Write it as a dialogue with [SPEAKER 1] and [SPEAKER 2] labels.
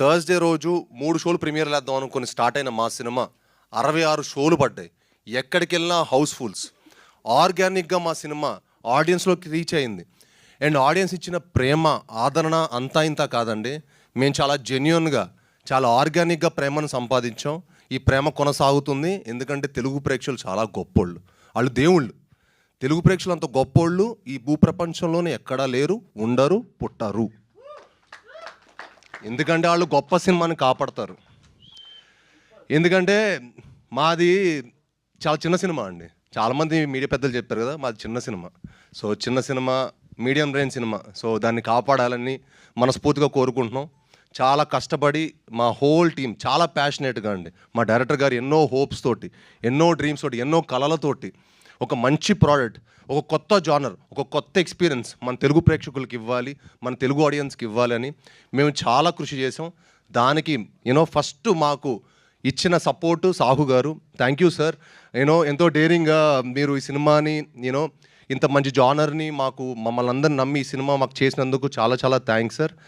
[SPEAKER 1] Thursday రోజు 3 షోలు ప్రీమియర్లు వేద్దాం అనుకుని స్టార్ట్ అయిన మా సినిమా 66 షోలు పడ్డాయి. ఎక్కడికి వెళ్ళినా హౌస్ఫుల్స్. ఆర్గానిక్గా మా సినిమా ఆడియన్స్లోకి రీచ్ అయింది. అండ్ ఆడియన్స్ ఇచ్చిన ప్రేమ ఆదరణ అంతా ఇంత కాదండి. మేము చాలా జెన్యున్గా చాలా ఆర్గానిక్గా ప్రేమను సంపాదించాం. ఈ ప్రేమ కొనసాగుతుంది. ఎందుకంటే తెలుగు ప్రేక్షకులు చాలా గొప్పోళ్ళు, వాళ్ళు దేవుళ్ళు. తెలుగు ప్రేక్షకులు అంత గొప్పోళ్ళు ఈ భూప్రపంచంలోనే ఎక్కడా లేరు, ఉండరు, పుట్టరు. ఎందుకంటే వాళ్ళు గొప్ప సినిమాని కాపాడతారు. ఎందుకంటే మాది చాలా చిన్న సినిమా అండి. చాలామంది మీడియా పెద్దలు చెప్పారు కదా, మాది చిన్న సినిమా. సో చిన్న cinema, medium range cinema. So దాన్ని కాపాడాలని మనస్ఫూర్తిగా కోరుకుంటున్నాం. చాలా కష్టపడి మా హోల్ టీం చాలా ప్యాషనేట్గా అండి. మా డైరెక్టర్ గారు ఎన్నో హోప్స్ తోటి, ఎన్నో డ్రీమ్స్ తోటి, ఎన్నో కళలతోటి ఒక మంచి ప్రోడక్ట్, ఒక కొత్త జానర్, ఒక కొత్త ఎక్స్పీరియన్స్ మన తెలుగు ప్రేక్షకులకి ఇవ్వాలి, మన తెలుగు ఆడియన్స్కి ఇవ్వాలి అని మేము చాలా కృషి చేసాం. దానికి ఫస్ట్ మాకు ఇచ్చిన సపోర్టు సాహు గారు. Thank you sir. ఎంతో డేరింగ్గా మీరు ఈ సినిమాని ఇంత మంచి జానర్ని మమ్మల్ని అందరిని నమ్మి ఈ సినిమా మాకు చేసినందుకు చాలా చాలా థ్యాంక్స్ సార్.